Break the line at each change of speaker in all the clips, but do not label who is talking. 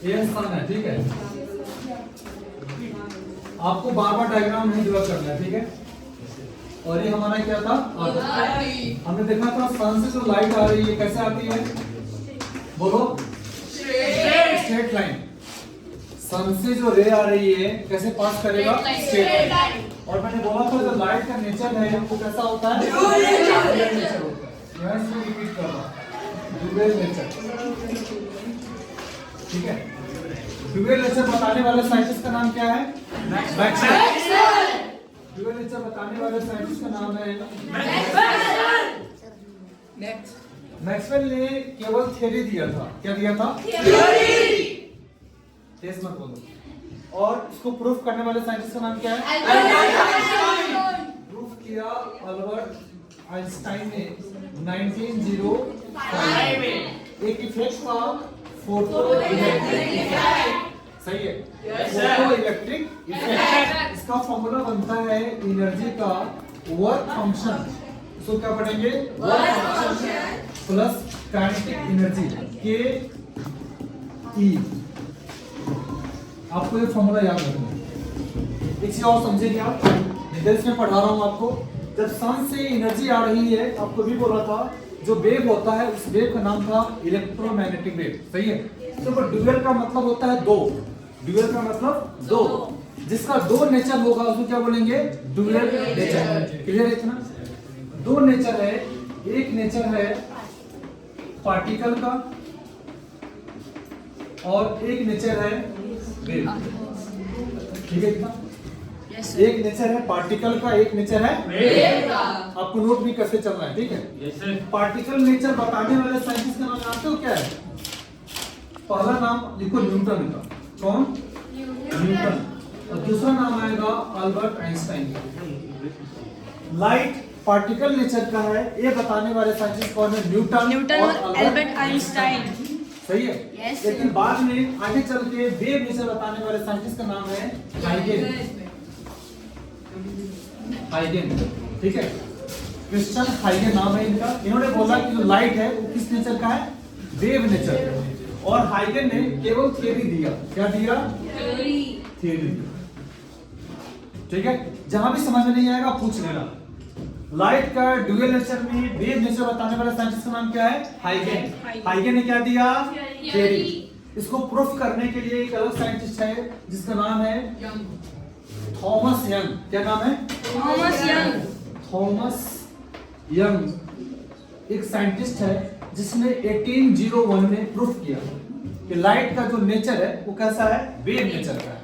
ये स्थान है, ठीक है। आपको बार बार डायग्राम नहीं ड्रॉ करना है, ठीक है। और ये हमारा क्या था, हमने देखा था सन से जो लाइट आ रही है कैसे आती है, बोलो, स्ट्रेट लाइन। सन से जो रे आ रही है कैसे पास करेगा, स्ट्रेट लाइन। और मैंने बोला था जो लाइट का नेचर है वो कैसा होता है, ड्यूअल नेचर होता है। यहाँ इसको रिपीट कर रहा हूं, ड्यूअल नेचर, ठीक है। ड्यूअल नेचर बताने वाले साइंटिस्ट का नाम क्या है, मैक्सवेल। ड्यूअल नेचर बताने वाले साइंटिस्ट का नाम है मैक्सवेल ने केवल थ्योरी दिया था, क्या दिया था, थ्योरी। तेज मत बोलो। और इसको प्रूफ करने वाले साइंटिस्ट का नाम क्या है, प्रूफ किया अल्बर्ट आइंस्टाइन ने 1905 में। एक इफेक्ट था फोटो इलेक्ट्रिक इफेक्ट, सही है, फोटो इलेक्ट्रिक इफेक्ट। इसका फॉर्मूला बनता है एनर्जी का वर्क फंक्शन, इसको क्या पढ़ेंगे, work function plus kinetic energy के ई। आपको ये फॉर्मूला याद रखना है। एक चीज और समझेंगे आप, डिटेल्स में पढ़ा रहा हूं आपको। जब सन से एनर्जी आ रही है, आपको भी बोला था जो वेव होता है उस वेव का नाम था इलेक्ट्रोमैग्नेटिक वेव, सही है। तो ड्यूअल का मतलब होता है दो, ड्यूअल का मतलब दो, जिसका दो नेचर होगा उसको क्या बोलेंगे, ड्यूअल नेचर। क्लियर है इतना। दो नेचर है, एक नेचर है पार्टिकल का और एक नेचर है वेव, ठीक है इतना। एक नेचर है पार्टिकल का, एक नेचर है वेव का। आपको नोट भी कैसे चलना है, ठीक है। पार्टिकल नेचर बताने वाले साइंटिस्ट का नाम जानते हो क्या है, पहला नाम लिखो न्यूटन का, कौन, न्यूटन। और दूसरा नाम आएगा Albert Einstein. Light particle nature का है, ये बताने वाले साइंटिस्ट कौन है, न्यूटन और अल्बर्ट आइंस्टाइन, सही है। लेकिन बाद में आगे चल के वेव नेचर बताने वाले साइंटिस्ट का नाम है हाइगेन, हाइगेन, ठीक है। क्रिश्चियन हाइगेन नाम है इनका। इन्होंने बोला कि जो लाइट है वो किस नेचर का है, वेव नेचर। और हाइगेन ने केवल थ्योरी दिया, क्या दिया, थ्योरी, ठीक है। जहां भी समझ में नहीं आएगा पूछ लेना। लाइट का ड्यूअल नेचर में वेव नेचर बताने वाला साइंटिस्ट का नाम क्या है, हाइगेन। हाइगेन ने क्या दिया, थ्योरी। इसको प्रूफ करने के लिए एक अलग साइंटिस्ट है जिसका नाम है थॉमस यंग। क्या नाम है, थॉमस यंग। थॉमस यंग एक साइंटिस्ट है जिसने 1801 में प्रूफ किया कि लाइट का जो नेचर है वो कैसा है, वेव नेचर का है।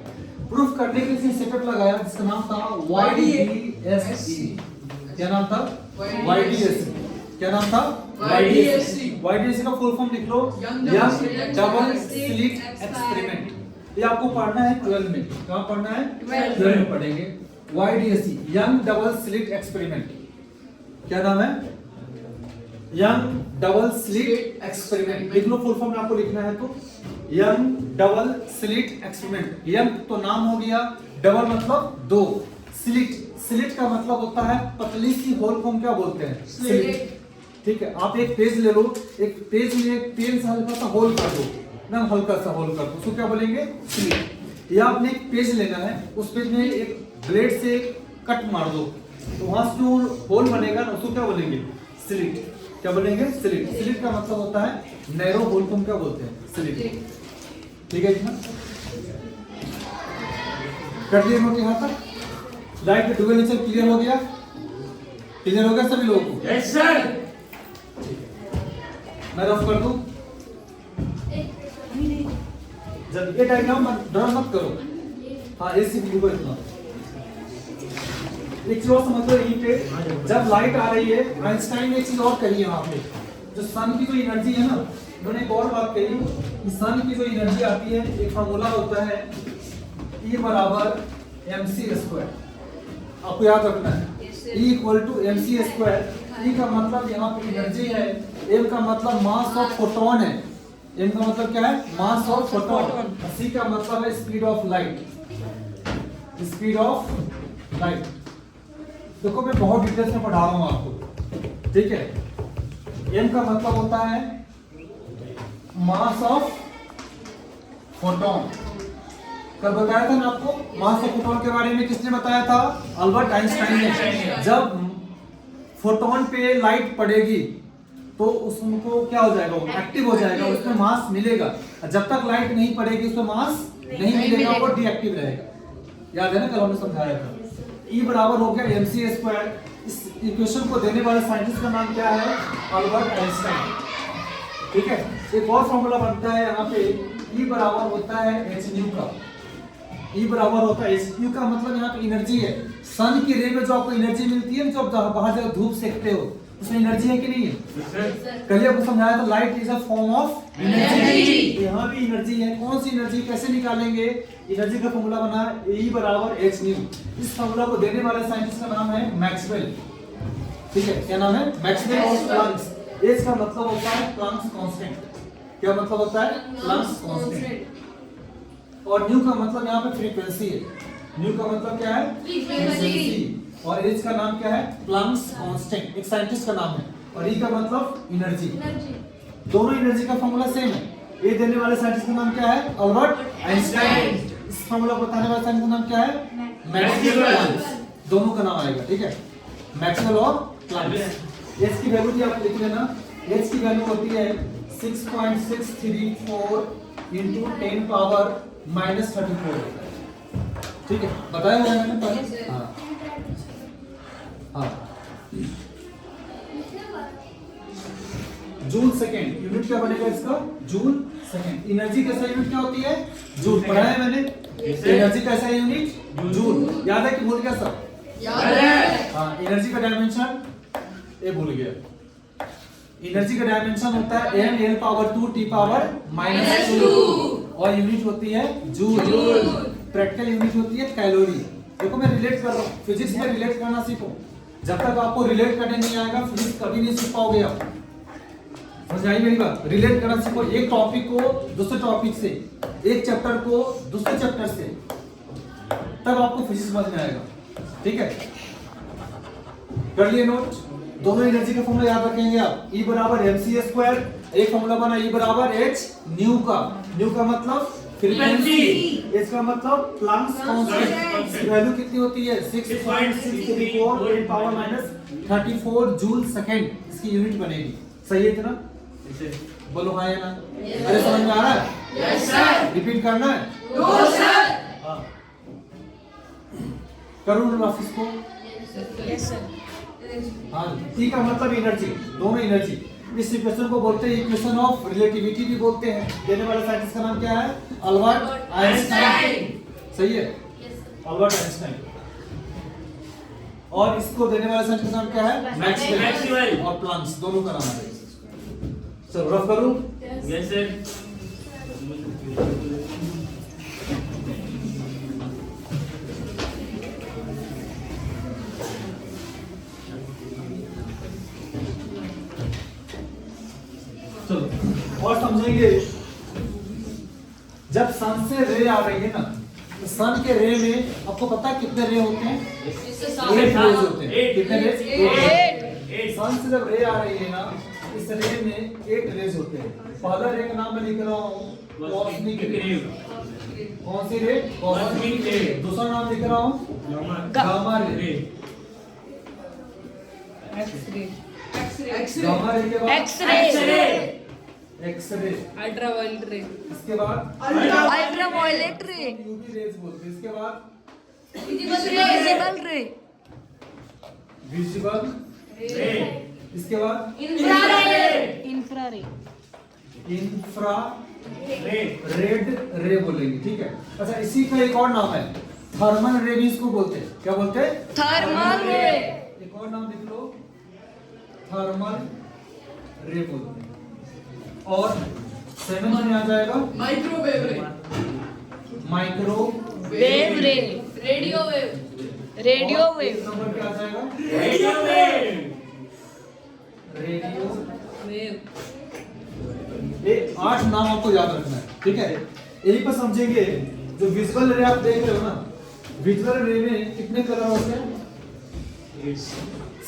प्रूफ करने के लिए सेटअप लगाया जिसका नाम था YDSE। क्या नाम था, YDSE। क्या नाम था, YDSE। YDSE का फुल फॉर्म लिख लो, यंग डबल स्लिट एक्सपेरिमेंट। ये आपको पढ़ना है 12 में। कहाँ पढ़ना है, 12 में पढ़ेंगे। YDSE young double slit experiment. क्या नाम है, यंग डबल स्लिट एक्सपेरिमेंट। लिख लो फुल फॉर्म आपको लिखना है तो, young double slit experiment. Young तो नाम हो गया, डबल मतलब दो, स्लिट, स्लिट का मतलब होता है पतली सी होल को हम क्या बोलते हैं, स्लिट, ठीक है। आप एक पेज ले लो, एक पेज में एक पेन से हल्का सा होल कर दो, ना हल्का सा होल कर दो, उसको क्या बोलेंगे, स्लिट। या आपने एक पेज लेना है, उस पेज में एक ब्लेड से कट मार दो, तो वहां से जो होल बनेगा ना उसको क्या बोलेंगे, स्लिट। क्या बोलेंगे, स्लिट। स्लिट का मतलब होता है नैरो होल को हम क्या बोलते हैं, स्लिट, ठीक है जी। कर लिए नोट यहाँ तक। लाइट का ड्यूअल नेचर क्लियर हो गया, क्लियर हो गया सभी लोगों को, यस सर। मैं रफ कर दूं, जब ये डायग्राम ड्रा मत करो, हाँ ऐसे भी लिखो इतना। एक चीज और समझ लो, यहीं पे जब लाइट आ रही है, आइंस्टाइन ने एक चीज और कही है वहां पे, जो सन की जो एनर्जी है ना, उन्होंने एक और बात कही कि सन की जो एनर्जी आती है, एक फार्मूला होता है E बराबर mc²। आपको याद रखना है, E = mc²। E का मतलब यहाँ पे एनर्जी है, M का मतलब मास ऑफ फोटोन है, M का मतलब क्या है, मास ऑफ फोटोन, C का मतलब है speed of light, speed of light. देखो मैं बहुत डिटेल्स में पढ़ा रहा हूँ आपको, ठीक है। M का मतलब होता है मास ऑफ फोटोन। कल बताया था ना आपको मास ऑफ फोटोन के बारे में, किसने बताया था? अल्बर्ट आइंस्टाइन ने। जब फोटोन पे लाइट पड़ेगी तो उसको क्या हो जाएगा? वो एक्टिव हो जाएगा, उसमें मास मिलेगा। जब तक लाइट नहीं पड़ेगी उसमें मास नहीं मिलेगा, वो डीएक्टिव रहेगा। याद है ना, कल हमने समझाया था। E बराबर हो गया mc²। इस इक्वेशन को देने वाले साइंटिस्ट का नाम क्या है? Albert Einstein. ठीक है। एक और फॉर्मूला बनता है यहाँ पे, E बराबर होता है hν का। E बराबर होता है hν का, मतलब यहाँ पे एनर्जी है। सन की रे में जो आपको एनर्जी मिलती है, जो आप बाहर जाकर धूप सेकते हो, उसमें एनर्जी है कि नहीं है? कल आपको समझाया था light is a form of energy. यहाँ भी एनर्जी है। कौन सी एनर्जी, कैसे निकालेंगे? एनर्जी का फॉर्मूला बना E बराबर hν। इस फॉर्मूला को देने वाले साइंटिस्ट का नाम है मैक्सवेल। ठीक है, क्या नाम है? मैक्सवेल और प्लैंक्स। H का मतलब होता है प्लैंक्स कांस्टेंट। क्या मतलब होता है? Planck's constant. और न्यू का मतलब यहाँ पे फ्रीक्वेंसी है। न्यू का मतलब क्या है? फ्रीक्वेंसी। और एच का नाम क्या है? प्लैंक्स कांस्टेंट, एक साइंटिस्ट का नाम है। और ई का मतलब एनर्जी। दोनों एनर्जी का फॉर्मूला सेम है। ये देने वाले साइंटिस्ट का नाम क्या है? Albert Einstein. इस फॉर्मूला को बताने वाले साइंटिस्ट का नाम क्या है? मैक्सवेल और प्लैंक्स। दोनों का नाम आएगा। ठीक है, मैक्सवेल और प्लैंक्स। एच की वैल्यू भी आप लिख लेना। एच की वैल्यू होती है 6.634 into 10 पावर -34। ठीक है, बताया हुआ है मैंने पहले। हाँ हाँ। जूल सेकेंड यूनिट क्या बनेगा इसका? Joule second. एनर्जी का सही यूनिट क्या होती है? जूल। पढ़ा है मैंने। एनर्जी का सही यूनिट जूल। याद है कि भूल गया सब? याद है। हाँ, एनर्जी का डायमेंशन ये भूल गया। एनर्जी का डायमेंशन होता है ml⁻² T⁻⁻²। और यूनिट होती है जूल। प्रैक्टिकल यूनिट होती है कैलोरी। देखो मैं रिलेट कर रहा हूँ, फिजिक्स में रिलेट करना सीखो। जब तक आपको रिलेट करने नहीं आएगा, फिजिक्स कभी नहीं सीख पाओगे आप। समझ आई मेरी बात? रिलेट करना सीखो, एक टॉपिक को दूसरे टॉपिक से, एक चैप्टर को दूसरे चैप्टर से, तब आपको फिजिक्स समझ में आएगा। ठीक है, कर लिए नोट? दोनों एनर्जी का फॉर्मूला याद रखेंगे आप। E बराबर mc²। एक फॉर्मूला बना E बराबर hν का। न्यू का मतलब फ्रीक्वेंसी, H का मतलब प्लैंक्स कांस्टेंट। वैल्यू कितनी होती है? 6.634 10⁻34 जूल सेकंड। इसकी यूनिट बनेगी। सही है इतना? बोलो हाँ या ना? अरे समझ में आ रहा है? Yes sir. रिपीट करना है? No sir. हाँ, करूँ ऑफिस को? Yes sir. हाँ, E का मतलब एनर्जी, दोनों एनर्जी। इस इक्वेशन को बोलते हैं इक्वेशन ऑफ रिलेटिविटी भी बोलते हैं। देने वाले साइंटिस्ट का नाम क्या है? Albert Einstein. सही है, अल्बर्ट आइंस्टाइन। और इसको देने वाले साइंटिस्ट का नाम क्या है? मैक्सवेल और प्लैंक्स, दोनों का नाम है। चलो रफ करूं? Yes sir. चलो और समझेंगे। जब सन से रे आ रही है ना, तो सन के रे में आपको पता है कितने रे होते हैं? 8 रेज होते हैं। कितने रेज? सन से जब रे आ रही है ना, इस रे में 8 रेज होते हैं। पहला रे का नाम मैं लिख रहा हूँ कॉस्मिक रे। कौन सी रे? कॉस्मिक रे। दूसरा नाम लिख रहा हूँ गामा रे। गामा रे के बाद एक्सरे,
अल्ट्रावायलेट रे,
इसके बाद
अल्ट्रावायलेट रे,
यूवी रेज बोलते हैं। इसके बाद
विजिबल रे,
विजिबल रे। इसके बाद
इंफ्रारेड
रेड रे बोलेंगे। ठीक है। अच्छा, इसी का एक और नाम है थर्मल रे भी इसको बोलते हैं। क्या बोलते हैं?
थर्मल रे।
एक और नाम लिख लो, थर्मल रे बोलते हैं। और 7 में आ जाएगा
माइक्रोवेव रे,
माइक्रोवेव
रे, रेडियो वेव,
नंबर पे आ जाएगा रेडियो
वेव।
ये 8 नाम आपको याद रखना है। ठीक है, यही पर समझेंगे। जो विजुअल रे आप देख रहे हो ना, विजुअल रे में कितने कलर होते हैं?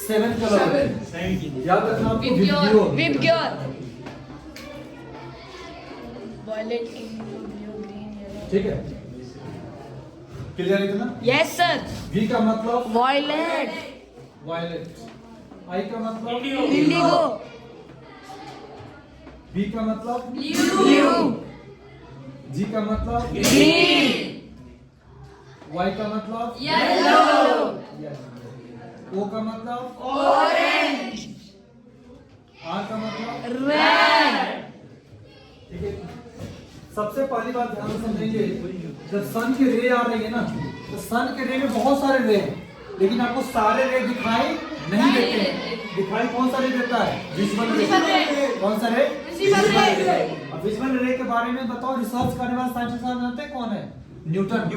7 कलर होते हैं। याद रखना आपको।
विबग्योर, वायलेट, ब्लू, ग्रीन,
ठीक है, क्लियर इतना?
Yes sir.
V का मतलब
वॉयलेट।
वायलेट, I का मतलब
इंडिगो।
B का मतलब
ब्लू।
G का मतलब
ग्रीन।
Y का मतलब
येलो।
O का मतलब
ऑरेंज।
R का मतलब
रेड।
ठीक है। सबसे पहली बात ध्यान से समझेंगे, जब सन की रे आ रही है ना, तो सन के रे में बहुत सारे रे हैं, लेकिन आपको सारे रे दिखाई नहीं देते हैं। दिखाई कौन सा रे देता है? विजुअल रे। कौन सा रे? विजुअल रे। अब विजुअल रे के बारे में बताओ, रिसर्च करने वाले साइंटिस्ट का नाम जानते हैं कौन है? न्यूटन।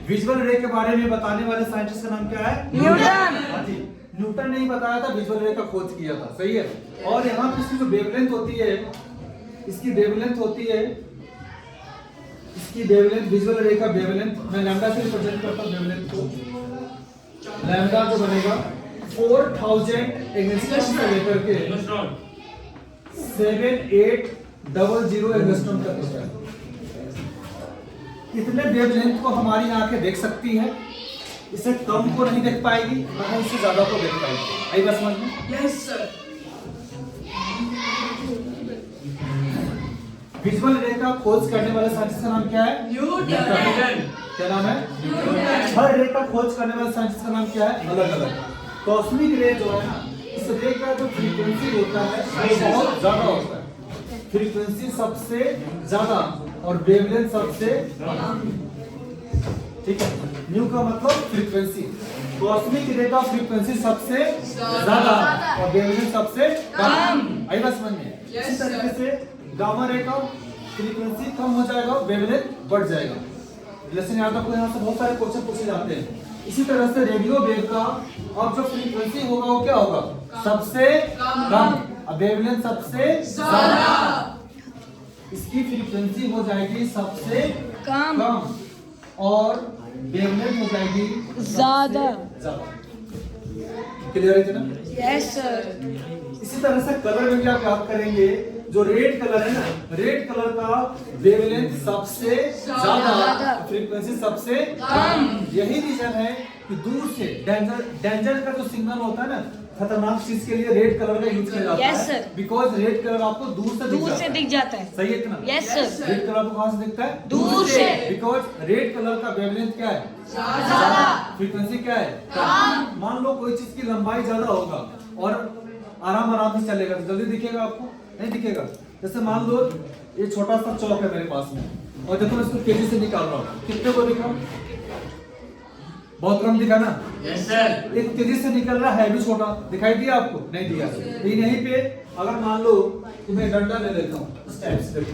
विजुअल रे के बारे में बताने वाले साइंटिस्ट का नाम क्या है?
न्यूटन।
हाँ जी, न्यूटन ने ही बताया था, विजुअल रे का खोज किया था, सही है। और यहाँ पे इसकी जो वेवलेंथ होती है, इसकी वेवलेंथ होती है, इसकी वेवलेंथ, विजुअल रे का वेवलेंथ, मैं लैम्डा से रिप्रेजेंट करता हूं वेवलेंथ को। लैम्डा जो बनेगा 4000 एंगस्ट्रॉम से लेकर के 7800 एंगस्ट्रॉम तक होता है। इतने वेवलेंथ को हमारी आंखें देख सकती है, इसे कम को नहीं देख पाएगी, ना इससे ज्यादा को देख पाएगी। आई बात समझ में?
Yes sir.
विजुअल रे का खोज करने वाले साइंटिस्ट का नाम क्या है?
न्यूटन।
क्या नाम है?
न्यूटन।
हर रे का खोज करने वाले साइंटिस्ट का नाम क्या है? अलग अलग। कॉस्मिक रे जो है ना, इस रे का जो फ्रीक्वेंसी होता है वो बहुत ज्यादा होता है। फ्रीक्वेंसी सबसे ज्यादा और वेवलेंथ सबसे कम। ठीक है, न्यू का मतलब फ्रीक्वेंसी। कॉस्मिक रे का फ्रीक्वेंसी सबसे ज्यादा और वेवलेंथ सबसे कम। आई बात समझ में? इसी तरीके से गामा रे का फ्रीक्वेंसी कम हो जाएगा, वेवलेंथ बढ़ जाएगा। रिलेशन याद रखो, यहाँ से बहुत सारे क्वेश्चन पूछे जाते हैं। इसी तरह से रेडियो वेव का अब जो फ्रीक्वेंसी होगा वो क्या होगा? सबसे कम और वेवलेंथ सबसे ज्यादा। इसकी फ्रीक्वेंसी हो जाएगी सबसे
कम
और वेवलेंथ हो जाएगी
ज्यादा।
क्लियर है ना?
Yes sir.
इसी तरह से कलर में भी आप याद करेंगे, जो रेड कलर है ना, रेड कलर का वेवलेंथ सबसे ज्यादा, फ्रीक्वेंसी सबसे कम। यही रीजन है कि दूर से डेंजर का जो सिग्नल होता है ना, खतरनाक चीज के लिए रेड कलर का यूज किया जाता
Yes,
है,
sir.
बिकॉज रेड कलर आपको दूर से
दिख जाता है।
सही है इतना?
Yes, sir.
रेड कलर आपको कहां से दिखता है?
दूर से।
बिकॉज रेड कलर का वेवलेंथ क्या है?
ज्यादा।
फ्रीक्वेंसी क्या है? कम। मान लो कोई चीज की लंबाई ज्यादा होगा और आराम से चलेगा तो जल्दी दिखेगा आपको? नहीं दिखेगा। जैसे मान लो ये छोटा सा चौक है मेरे पास में, और देखो मैं इसको तेजी से निकाल रहा हूँ, कितने को दिखा? बहुत कम दिखा ना?
Yes sir.
एक तेजी से निकल रहा है भी छोटा, दिखाई दिया आपको? नहीं दिया। लेकिन यहीं पे अगर मान लो कि मैं डंडा ले लेता हूँ, इस टाइप से देखो,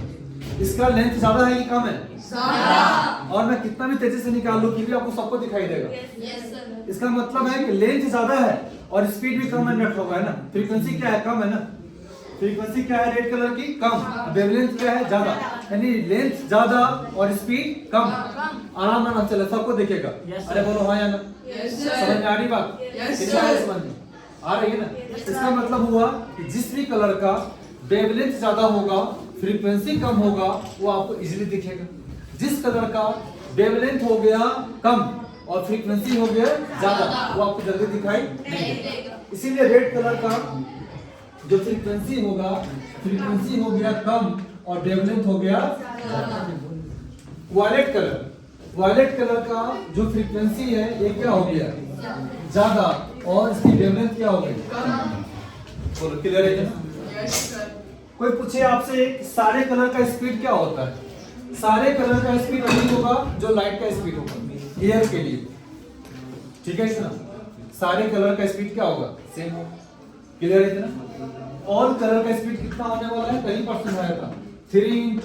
इसका लेंथ ज्यादा है कि कम है?
ज्यादा।
और मैं कितना भी तेजी से निकाल लूं फिर भी आपको सबको दिखाई देगा।
Yes sir.
इसका मतलब है कि लेंथ ज्यादा है और स्पीड भी कम है, होगा है ना? फ्रीक्वेंसी क्या है? कम है ना? फ्रीक्वेंसी क्या है रेड कलर की? कम। वेवलेंथ क्या है? ज्यादा। यानी लेंथ ज्यादा और स्पीड कम। आराम चले, सबको दिखेगा। अरे बोलो हाँ या ना? समझ में आ रही बात? समझ में आ रही है ना? इसका मतलब हुआ कि जिस भी कलर का वेवलेंथ ज्यादा होगा, फ्रीक्वेंसी कम होगा, वो आपको इजीली दिखेगा। जिस कलर का वेवलेंथ हो गया कम और फ्रीक्वेंसी हो गया ज्यादा, वो आपको जल्दी दिखाई नहीं देगा। इसीलिए रेड कलर का जो फ्रीक्वेंसी होगा, फ्रीक्वेंसी हो गया कम और वेवलेंथ हो गया वायलेट कलर का जो फ्रीक्वेंसी है ये क्या हो गया? ज्यादा और इसकी वेवलेंथ क्या हो गई? बोलो क्लियर है ना? कोई पूछे आपसे सारे कलर का स्पीड क्या होता है? सारे कलर का स्पीड वही होगा जो लाइट का स्पीड होगा एयर के लिए। ठीक है ना? सारे कलर का स्पीड क्या होगा? सेम होगा। क्लियर है ना? ऑल कलर का स्पीड कितना होने वाला है? कहीं पर समझाया था 3 ×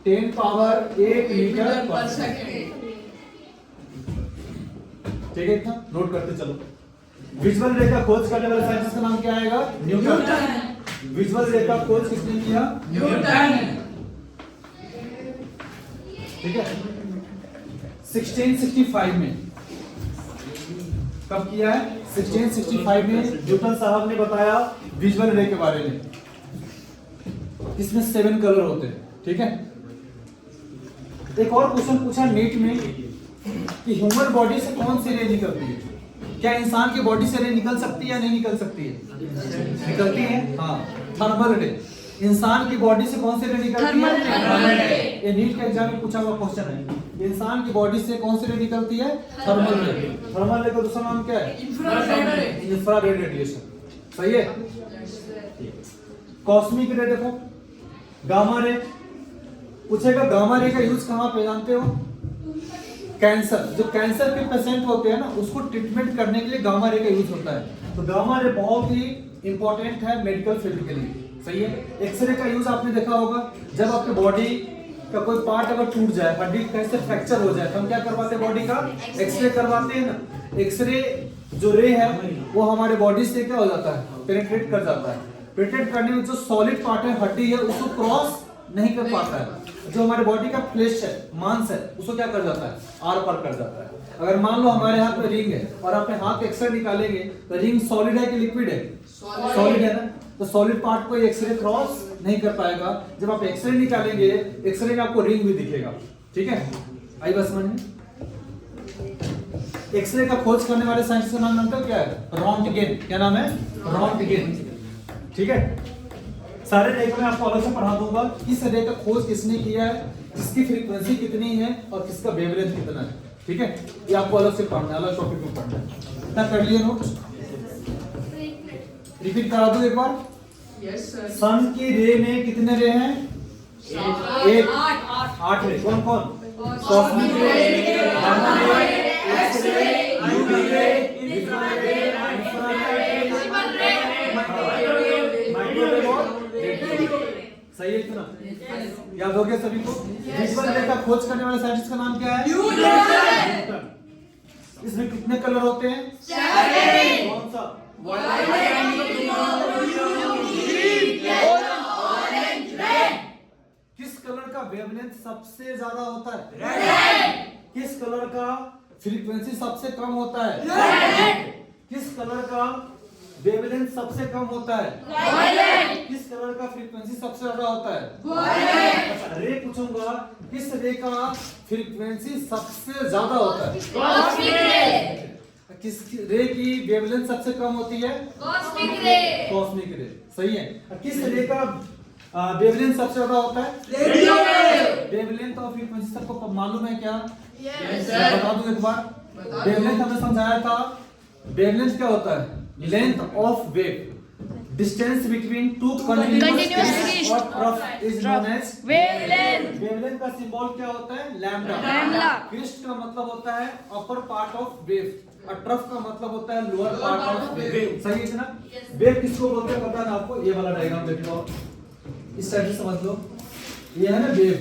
10⁸ मीटर पर सेकंड। ठीक है इतना नोट करते चलो। विजुअल रे का खोज करने वाले साइंटिस्ट का नाम क्या आएगा? न्यूटन। विजुअल रे का खोज किसने किया?
न्यूटन।
ठीक है, 1665 में। कब किया है? 1665 में न्यूटन साहब ने बताया विजुअल रे के बारे में। इसमें 7 कलर होते हैं। ठीक है, एक और क्वेश्चन पूछा नीट में कि ह्यूमन बॉडी से कौन सी रे निकलती है? क्या इंसान की बॉडी से रे निकल सकती है या नहीं निकल सकती है? निकलती है, हाँ, थर्मल रे। इंसान की बॉडी से कौन सी रे निकलती है?
थर्मल रे।
ये नीट के एग्जाम में पूछा हुआ क्वेश्चन है। इंसान की बॉडी से कौन सी रे निकलती है? थर्मल रे। थर्मल रे का दूसरा नाम क्या है? Infrared radiation. सही है। कॉस्मिक रे देखो, गामा रे। पूछेगा गामा रे का यूज कहाँ पे जानते हो? कैंसर, जो कैंसर के पेशेंट होते हैं ना, उसको ट्रीटमेंट करने के लिए गामा रे का यूज होता है। तो गामा रे बहुत ही इंपॉर्टेंट है मेडिकल फील्ड के लिए। सही है। एक्सरे का यूज आपने देखा होगा, जब आपके बॉडी का कोई पार्ट अगर टूट जाए, हड्डी कैसे फ्रैक्चर हो जाए, तो हम क्या करवाते हैं? बॉडी का एक्सरे करवाते हैं ना। एक्सरे जो रे है वो हमारे बॉडी से क्या हो जाता है? पेनिट्रेट कर जाता है। पेनिट्रेट करने में जो सॉलिड पार्ट है, हड्डी है, उसको क्रॉस नहीं कर पाता है। जो हमारे बॉडी का फ्लेश है, मांस है, उसको क्या कर जाता है? आर पार कर जाता है। अगर मान लो हमारे हाथ में रिंग है और अपने हाथ एक्सरे निकालेंगे तो रिंग सॉलिड है कि लिक्विड है? सॉलिड है ना। तो सॉलिड पार्ट को एक्सरे क्रॉस नहीं कर पाएगा। जब आप एक्सरे निकालेंगे, एक्सरे में आपको रिंग भी दिखेगा। ठीक है, आई बस समझ में। एक्सरे का खोज करने वाले साइंटिस्ट का नाम जानते हो क्या है? रॉन्टगेन। क्या नाम है? रॉन्टगेन। ठीक है। सारे रे को मैं आपको अलग से पढ़ा दूंगा। इस रे का खोज किसने किया है, जिसकी फ्रीक्वेंसी कितनी है और किसका वेवलेंथ कितना है। ठीक है, ये आपको अलग से पढ़ना है, अलग टॉपिक में पढ़ना है। इतना कर लिए नोट? रिपीट करा दूं एक बार?
Yes sir.
सन की रे में कितने रे हैं? एक, 8 रे। कौन कौन? कॉस्मिक रे, gamma ray, X ray, UV ray, infrared रे, माइक्रोवेव और रेडियो। सही है इतना? याद हो गया सभी को? विजुअल रे का खोज करने वाले साइंटिस्ट का नाम क्या है? न्यूटन। इसमें कितने कलर होते हैं? 7। कौन सा? किस कलर का वेवलेंथ सबसे ज्यादा होता है? रेड। किस कलर का फ्रीक्वेंसी सबसे कम होता है? रेड। किस कलर का वेवलेंथ सबसे कम होता है? वायलेट। किस कलर का फ्रीक्वेंसी सबसे ज्यादा होता है? वायलेट। अच्छा, रे पूछूंगा, किस रे का फ्रीक्वेंसी सबसे ज्यादा होता है?
कॉस्मिक रे।
किस रे की वेवलेंथ सबसे कम होती है?
कॉस्मिक रे।
कॉस्मिक रे। सही है। किस रे का वेवलेंथ सबसे ज्यादा होता है?
Radio wave.
वेवलेंथ और फ्रीक्वेंसी सबको मालूम है क्या?
यस
मैं बता दूं एक बार। वेवलेंथ हमने समझाया था। वेवलेंथ क्या होता है? Length of wave, distance between two continuous crest और trough is known as
wavelength.
Wavelength का सिंबल क्या होता है? लैम्डा।
लैम्डा।
क्रिस्ट का मतलब होता है अपर पार्ट ऑफ वेव और ट्रफ का मतलब होता है लोअर पार्ट ऑफ वेव। सही है ना? वेव किसको बोलते हैं पता है आपको? ये वाला डायग्राम देख लो, इस साइड से समझ लो। ये है ना वेव,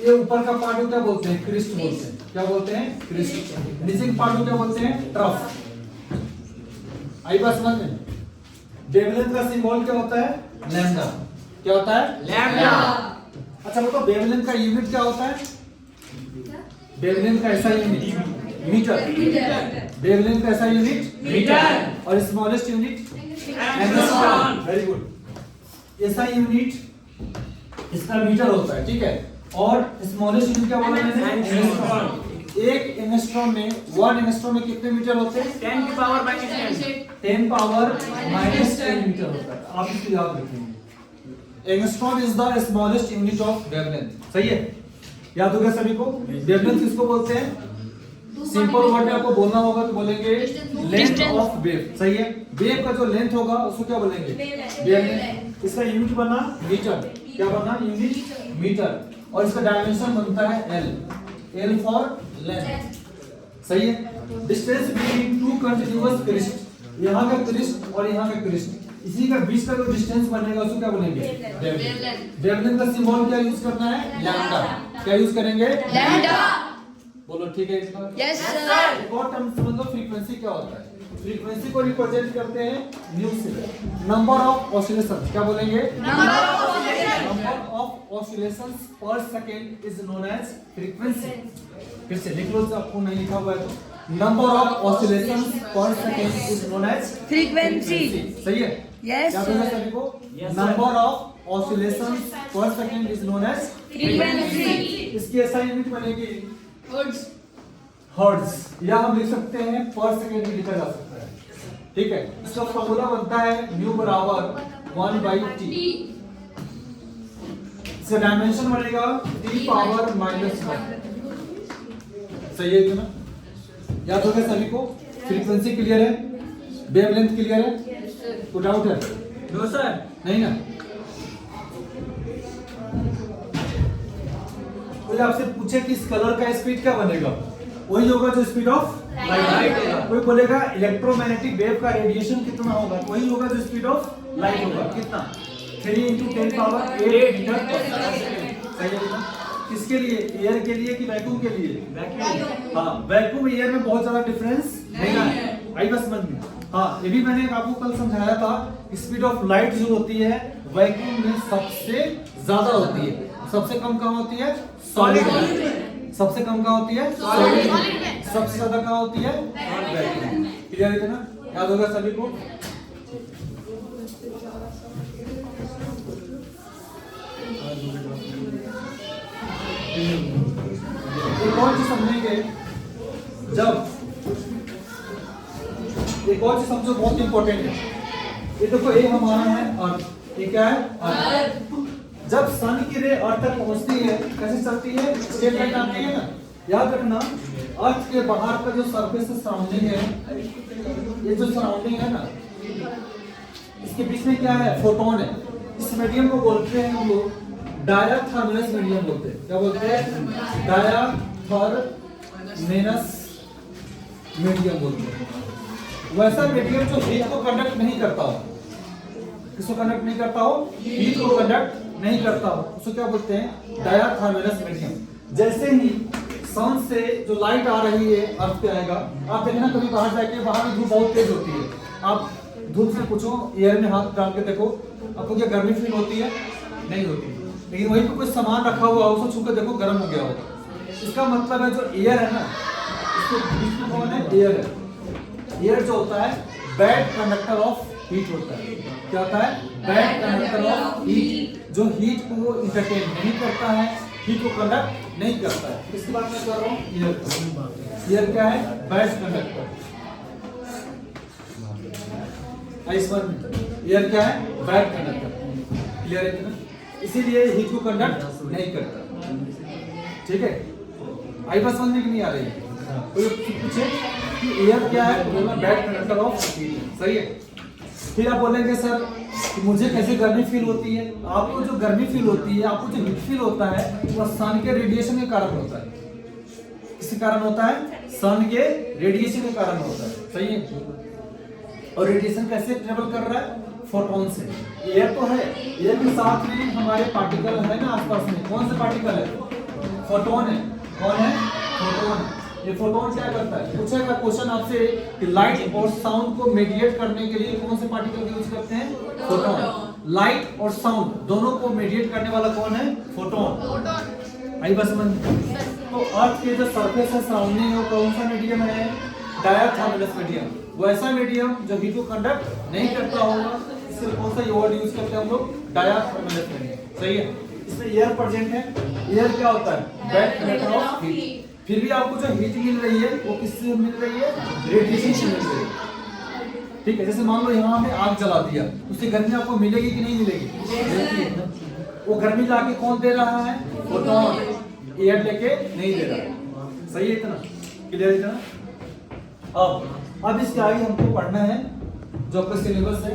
ये ऊपर का पार्ट को क्या बोलते हैं? क्रिस्ट बोलते हैं। क्या बोलते हैं? क्रिस्ट। नीचे के पार्ट को क्या बोलते हैं? ट्रफ। आई बात समझ में? वेवलेंथ का सिंबल क्या होता है? लैम्डा। क्या होता है?
लैम्डा।
अच्छा बताओ, वेवलेंथ का यूनिट क्या होता है? वेवलेंथ का ऐसा यूनिट मीटर। वेवलेंथ का ऐसा यूनिट
मीटर।
और smallest unit angstrom. Very good. ऐसा यूनिट इसका मीटर होता है। ठीक है। और स्मॉलेस्ट यूनिट क्या बोला मैंने? एंगस्ट्रॉम। एक एंगस्ट्रॉम में 1 एंगस्ट्रॉम में कितने मीटर होते हैं?
10 की पावर -10।
10 पावर -10 मीटर होता है। आप इसको याद रखेंगे। Angstrom is the smallest unit of wavelength. सही है? याद हो गया सभी को? वेवलेंथ किसको बोलते हैं? सिंपल वर्ड में आपको बोलना होगा तो बोलेंगे लेंथ ऑफ वेव। सही है? वेव का जो लेंथ होगा उसको क्या बोलेंगे? वेवलेंथ। इसका यूनिट बना मीटर। क्या बना? Unit metre. और इसका डायमेंशन बनता है एल। L for length. सही है? Distance between two continuous crest, यहाँ का क्रिस्ट और यहाँ का क्रिस्ट, इसी का बीच का जो डिस्टेंस बनेगा उसको क्या बोलेंगे? वेवलेंथ। वेवलेंथ का सिंबल क्या यूज करना है? लैम्डा। क्या यूज करेंगे?
लैम्डा।
बोलो ठीक है इसका?
Yes sir.
एक और टर्म समझ लो, फ्रीक्वेंसी क्या होता है? फ्रीक्वेंसी को रिप्रेजेंट करते हैं न्यू से। Number of oscillation. क्या बोलेंगे? Number of oscillations per second is known as frequency. फिर से लिख लो, आपको नहीं लिखा हुआ है तो। Number of oscillations per second is known as
frequency.
सही है?
यस
क्या बोला
सर।
सभी को? Number of oscillations per second is known as
Frequency.
इसकी ऐसा यूनिट बनेगी हर्ट्ज, या हम लिख सकते हैं पर सेकंड भी लिखा जा सकता है। ठीक है, इसका फॉर्मूला बनता है न्यू बराबर 1/t, इसका डायमेंशन बनेगा t पावर -1। सही है कि ना? याद हो गया सभी को? फ्रीक्वेंसी क्लियर है, वेवलेंथ क्लियर है, कोई डाउट है?
No sir.
नहीं ना? कोई आपसे पूछे कि इस कलर का स्पीड क्या बनेगा, वही होगा जो स्पीड ऑफ लाइट होगा। कोई बोलेगा इलेक्ट्रोमैग्नेटिक वेव का रेडिएशन कितना होगा, वही होगा जो स्पीड ऑफ लाइट होगा। कितना? 3 × 10⁸ मीटर पर सेकंड। सही है ना? किसके लिए? एयर के लिए कि वैक्यूम के लिए?
वैक्यूम।
हाँ, वैक्यूम एयर में बहुत ज्यादा डिफरेंस नहीं है। आई बस समझ में? हाँ, ये भी मैंने आपको कल समझाया था, स्पीड ऑफ लाइट जो होती है वैक्यूम में सबसे ज्यादा होती है। सबसे कम कहाँ होती है? सॉलिड में। सबसे कम कहाँ होती है? सॉलिड में। सबसे ज्यादा कहाँ होती है? वैक्यूम। क्लियर है ना? याद होगा सभी को? एक और चीज समझेंगे, जब एक और चीज समझो बहुत इंपॉर्टेंट है। ये देखो, ये हमारा है अर्थ, ये क्या है? अर्थ। जब सन की रे अर्थ तक पहुंचती है, कैसे चलती है? स्ट्रेट लाइन आती है ना? याद रखना, अर्थ के बाहर का जो सरफेस सराउंडिंग है, ये जो सराउंडिंग है ना, इसके बीच में क्या है? फोटोन है। इस मीडियम को बोलते हैं हम लोग डायाथर्मलस मीडियम बोलते हैं। क्या बोलते हैं? डायाथर्मलस मीडियम बोलते हैं। वैसा मीडियम जो हीट को कंडक्ट नहीं करता हो। किसको कंडक्ट नहीं करता हो? हीट को कंडक्ट नहीं करता हो, उसको क्या बोलते हैं? डायाथर्मलस मीडियम। जैसे ही सन से जो लाइट आ रही है अर्थ पे आएगा, आप देखना कभी बाहर जाके, बाहर में धूप बहुत तेज होती है, आप धूप से पूछो, एयर में हाथ डाल के देखो, आपको क्या गर्मी फील होती है? नहीं होती। लेकिन वहीं पे कोई सामान रखा हुआ हो, उसको छू के देखो, गर्म हो गया होगा। इसका मतलब है जो एयर है ना, इसके बीच में कौन है? एयर है। एयर जो होता है बैड कंडक्टर ऑफ हीट होता है। क्या होता है? बैड कंडक्टर ऑफ हीट, जो हीट को इंटरटेन नहीं करता है, हीट को कंडक्ट नहीं करता है। किसकी बात मैं कर रहा हूँ? एयर। एयर क्या है? Bad conductor. एयर क्या है? Bad conductor. क्लियर है ना? इसीलिए हीट को कंडक्ट नहीं करता। ठीक है? आई बात समझ में नहीं आ रही है? कोई पूछे कि एयर क्या है, तो बोलना बैड कंडक्टर ऑफ हीट। सही है? फिर आप बोलेंगे सर कि मुझे कैसे गर्मी फील होती है? आपको जो गर्मी फील होती है, आपको जो हीट फील होता है, वो सन के रेडिएशन के कारण होता है। किसके कारण होता है? सन के रेडिएशन के कारण होता है। सही है? और रेडिएशन कैसे ट्रेवल कर रहा है? फोटोन से। एयर तो है, एयर के साथ में हमारे पार्टिकल है ना आसपास में। कौन से पार्टिकल है? फोटोन है। कौन है? फोटोन। ये फोटोन क्या करता है? पूछेगा क्वेश्चन आपसे कि लाइट और साउंड को मेडिएट करने के लिए कौन से पार्टिकल यूज करते हैं? फोटोन। लाइट और साउंड दोनों को मेडिएट करने वाला कौन है? फोटोन। आई बस समझ? तो अर्थ के जो सरफेस है, सराउंडिंग है, वो कौन सा मीडियम है? डायाथर्मलस मीडियम। वैसा मीडियम जो हीट को कंडक्ट नहीं करता होगा, इसलिए कौन सा वर्ड यूज करते हैं हम लोग? डायाथर्मलस मीडियम। सही है? इसमें एयर प्रेजेंट है। एयर क्या होता है? Bad conductor of heat. फिर भी आपको जो हीट मिल रही है वो किससे मिल रही है? रेडिएशन से मिल रही है। ठीक है? जैसे मान लो यहाँ हमने आग जला दिया, उससे गर्मी आपको मिलेगी कि नहीं मिलेगी? वो गर्मी लाके कौन दे रहा है? फोटोन। एयर लेके नहीं दे रहा है। सही है? इतना क्लियर? इतना अब इसके आगे हमको पढ़ना है जो आपका सिलेबस है।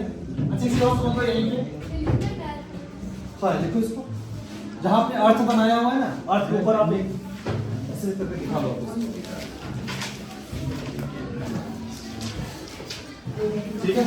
अच्छे से और समझो यहीं पे। हाँ, देखो इसको, जहाँ आपने अर्थ बनाया हुआ है ना, अर्थ के ऊपर आप एक ऐसे करके दिखा लो। ठीक है?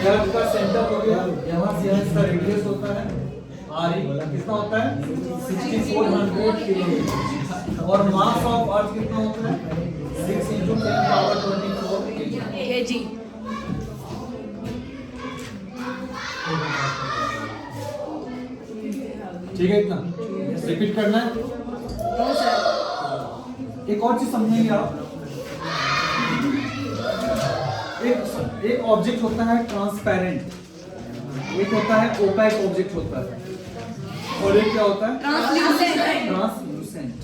अर्थ का सेंटर हो गया, यहाँ से यहाँ इसका रेडियस होता है आर, कितना होता है? 6400 किलोमीटर। और मास ऑफ अर्थ कितना होता है? 6 × 10⁻24 kg। ठीक है, इतना रिपीट करना है।
No sir.
एक और चीज समझेंगे आप, एक ऑब्जेक्ट होता है ट्रांसपेरेंट, एक होता है ओपैक ऑब्जेक्ट होता है, और एक क्या होता है
ट्रांसल्यूसेंट।
ट्रांसलूसेंट।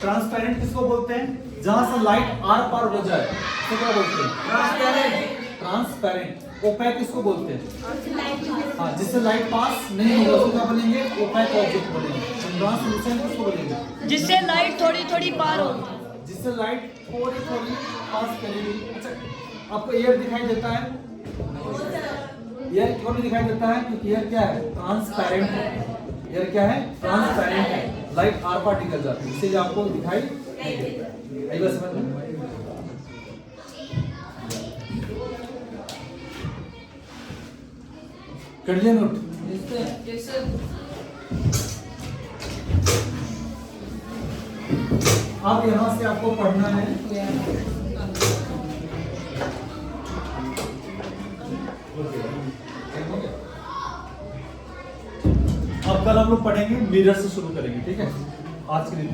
ट्रांसपेरेंट किसको बोलते हैं? जहां से लाइट आर पार हो जाए तो क्या बोलते हैं?
ट्रांसपेरेंट।
ट्रांसपेरेंट। ओपैक किसको बोलते हैं? हाँ, जिससे लाइट पास नहीं होगा उसको क्या बोलेंगे? ओपैक ऑब्जेक्ट बोलेंगे। ट्रांसलूसेंट किसको बोलेंगे?
जिससे लाइट थोड़ी थोड़ी पार हो।
जिससे लाइट थोड़ी थोड़ी पास करेगी। अच्छा, आपको एयर दिखाई देता है? एयर क्यों नहीं दिखाई देता है? क्योंकि एयर क्या है? ट्रांसपेरेंट है। एयर क्या है? ट्रांसपेरेंट है। लाइट आर पार निकल जाती है, इसलिए आपको दिखाई नहीं देता। आई बात समझ में? कर लिया नोट?
Yes sir.
अब यहाँ से आपको पढ़ना है अब कल हम लोग पढ़ेंगे मिरर से शुरू करेंगे, ठीक है? आज के दिन